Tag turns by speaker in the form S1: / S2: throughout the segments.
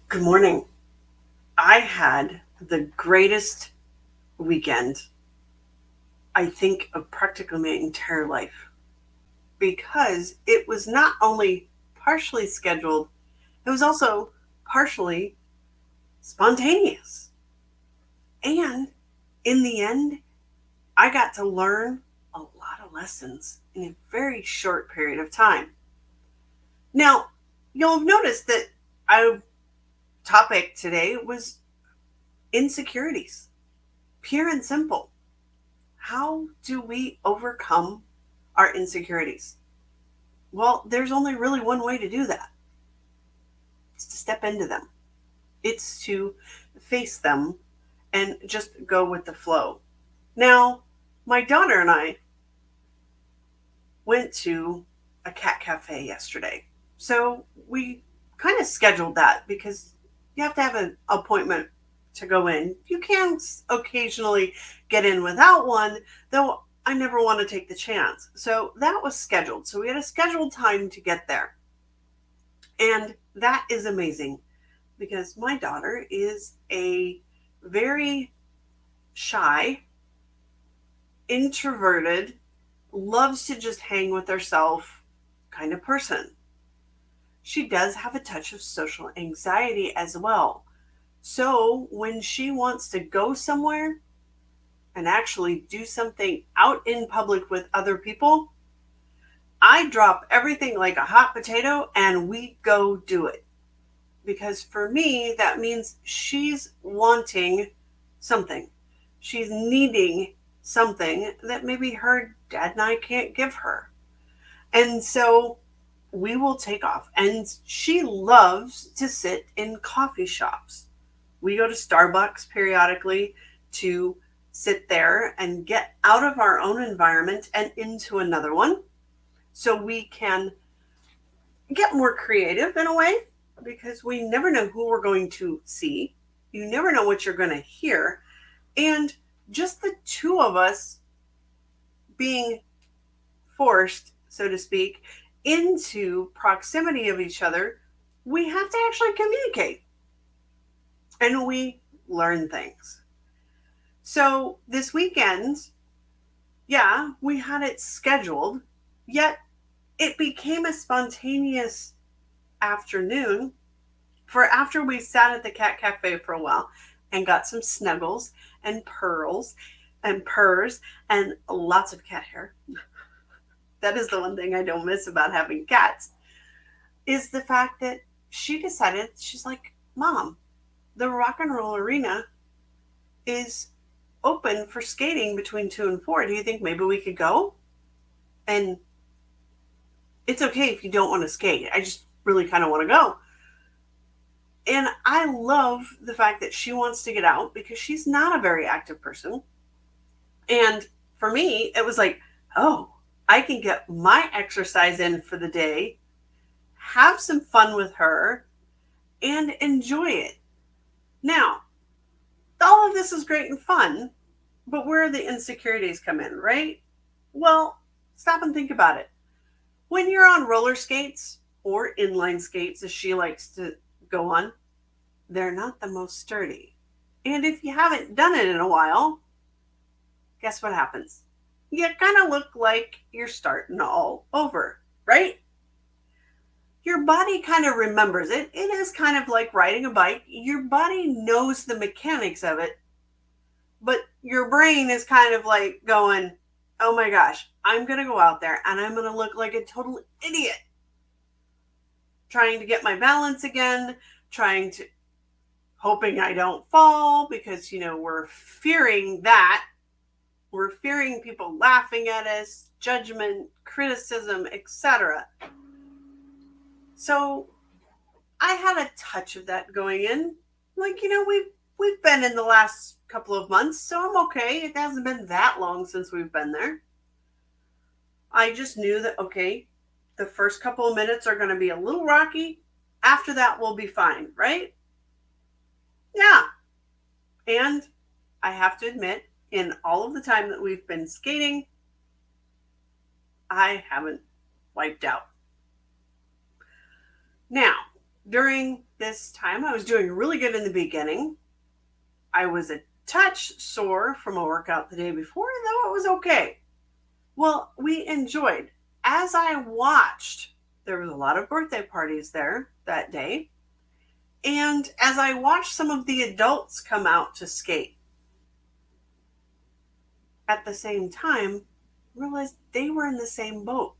S1: Good morning. I had the greatest weekend, I think, of practically my entire life because it was not only partially scheduled, it was also partially spontaneous. And in the end, I got to learn a lot of lessons in a very short period of time. Now, you'll have noticed that our topic today was insecurities, pure and simple. How do we overcome our insecurities? Well, there's only really one way to do that. It's to step into them. It's to face them and just go with the flow. Now, my daughter and I went to a cat cafe yesterday. So we kind of scheduled that because you have to have an appointment to go in. You can occasionally get in without one, though I never want to take the chance. So that was scheduled. So we had a scheduled time to get there. And that is amazing because my daughter is a very shy, introverted, loves to just hang with herself kind of person. She does have a touch of social anxiety as well. So when she wants to go somewhere and actually do something out in public with other people, I drop everything like a hot potato and we go do it. Because for me, that means she's wanting something. She's needing something that maybe her dad and I can't give her. And so we will take off. And she loves to sit in coffee shops. We go to Starbucks periodically to sit there and get out of our own environment and into another one so we can get more creative in a way because we never know who we're going to see. You never know what you're going to hear. And just the two of us being forced, so to speak, into proximity of each other, we have to actually communicate and we learn things. So this weekend, yeah, we had it scheduled, yet it became a spontaneous afternoon for after we sat at the cat cafe for a while and got some snuggles and pearls and purrs and lots of cat hair. That is the one thing I don't miss about having cats is the fact that she decided, she's like, Mom, the rock and roll arena is open for skating between 2 and 4. Do you think maybe we could go? And it's okay if you don't want to skate. I just really kind of want to go. And I love the fact that she wants to get out because she's not a very active person. And for me, it was like, oh, I can get my exercise in for the day, have some fun with her, and enjoy it. Now, all of this is great and fun, but where the insecurities come in, right? Well, stop and think about it. When you're on roller skates or inline skates, as she likes to go on, they're not the most sturdy. And if you haven't done it in a while, guess what happens? You kind of look like you're starting all over, right? Your body kind of remembers it. It is kind of like riding a bike. Your body knows the mechanics of it, but your brain is kind of like going, oh my gosh, I'm going to go out there and I'm going to look like a total idiot. Trying to get my balance again, hoping I don't fall because, we're fearing that. We're fearing people laughing at us, judgment, criticism, etc. So I had a touch of that going in. Like, we've been in the last couple of months, so I'm okay. It hasn't been that long since we've been there. I just knew that, okay, the first couple of minutes are going to be a little rocky. After that, we'll be fine, right? Yeah. And I have to admit, in all of the time that we've been skating, I haven't wiped out. Now, during this time. I was doing really good in the beginning. I was a touch sore from a workout the day before, though it was okay. Well, we enjoyed. As I watched, there was a lot of birthday parties there that day. And as I watched some of the adults come out to skate, at the same time, realized they were in the same boat.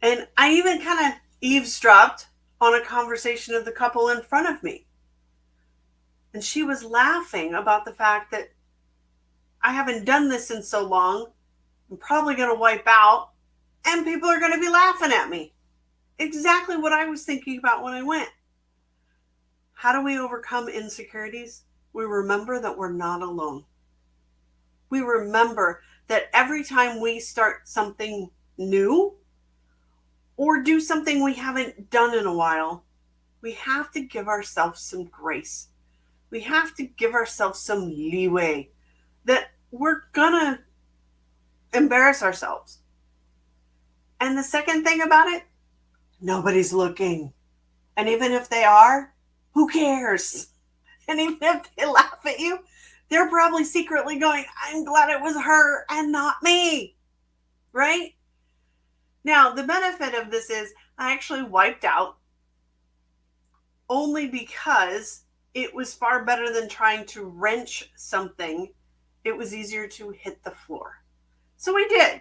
S1: And I even kind of eavesdropped on a conversation of the couple in front of me. And she was laughing about the fact that I haven't done this in so long. I'm probably going to wipe out, and people are going to be laughing at me. Exactly what I was thinking about when I went. How do we overcome insecurities? We remember that we're not alone. We remember that every time we start something new or do something we haven't done in a while, we have to give ourselves some grace. We have to give ourselves some leeway that we're gonna embarrass ourselves. And the second thing about it, nobody's looking. And even if they are, who cares? And even if they laugh at you, they're probably secretly going, I'm glad it was her and not me. Right? Now, the benefit of this is I actually wiped out only because it was far better than trying to wrench something. It was easier to hit the floor. So I did,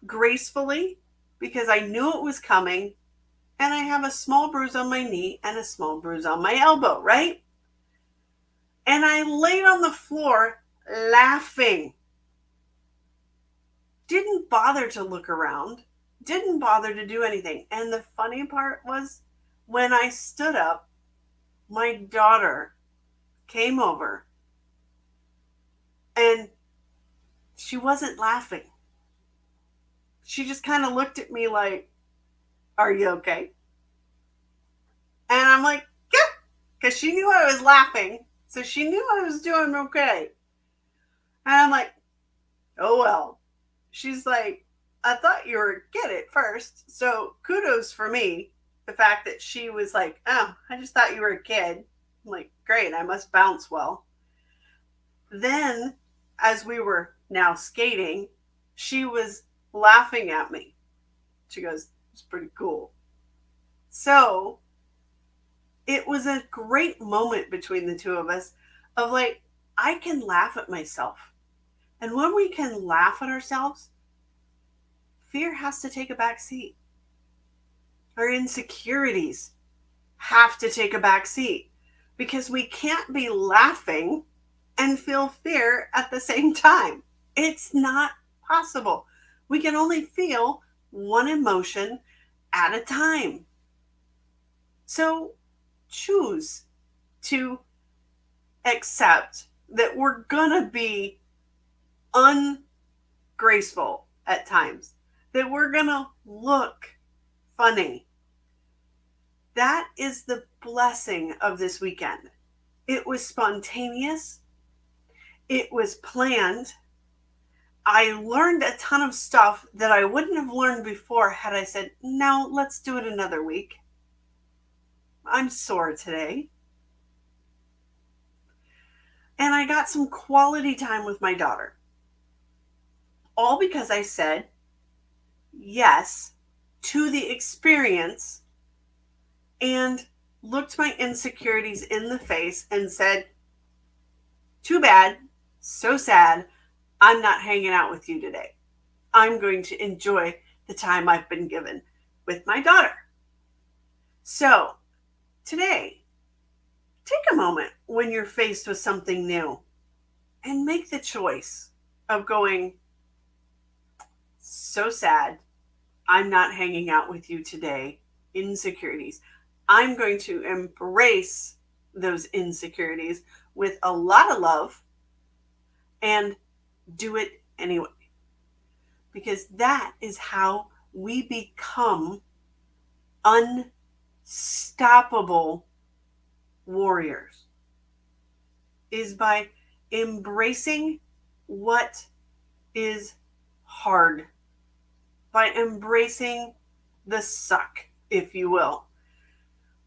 S1: gracefully, because I knew it was coming, and I have a small bruise on my knee and a small bruise on my elbow, right? And I laid on the floor laughing. Didn't bother to look around, didn't bother to do anything. And the funny part was when I stood up, my daughter came over and she wasn't laughing. She just kind of looked at me like, are you okay? And I'm like, yeah, because she knew I was laughing. So she knew I was doing okay. And I'm like, oh, well. She's like, I thought you were a kid at first. So kudos for me. The fact that she was like, oh, I just thought you were a kid. I'm like, great, I must bounce well. Then, as we were now skating, she was laughing at me. She goes, it's pretty cool. So it was a great moment between the two of us of like, I can laugh at myself. And when we can laugh at ourselves, fear has to take a back seat. Our insecurities have to take a back seat because we can't be laughing and feel fear at the same time. It's not possible. We can only feel one emotion at a time. So choose to accept that we're gonna be ungraceful at times, that we're gonna look funny. That is the blessing of this weekend. It was spontaneous. It was planned. I learned a ton of stuff that I wouldn't have learned before had I said, no, let's do it another week. I'm sore today. And I got some quality time with my daughter. All because I said yes to the experience and looked my insecurities in the face and said, too bad, so sad, I'm not hanging out with you today. I'm going to enjoy the time I've been given with my daughter. So today, take a moment when you're faced with something new and make the choice of going, so sad, I'm not hanging out with you today. Insecurities. I'm going to embrace those insecurities with a lot of love and do it anyway. Because that is how we become unstoppable warriors, is by embracing what is hard, by embracing the suck, if you will,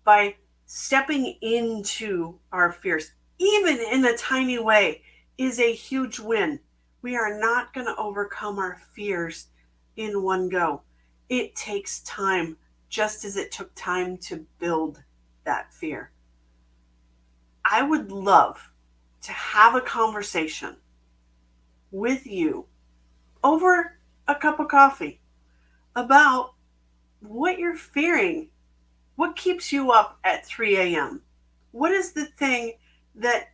S1: by stepping into our fears, even in a tiny way, is a huge win. We are not going to overcome our fears in one go. It takes time, just as it took time to build that fear. I would love to have a conversation with you over a cup of coffee about what you're fearing. What keeps you up at 3 a.m.? What is the thing that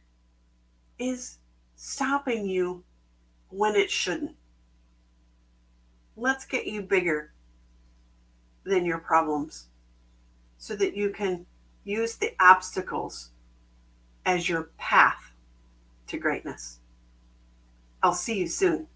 S1: is stopping you when it shouldn't? Let's get you bigger than your problems so that you can use the obstacles as your path to greatness. I'll see you soon.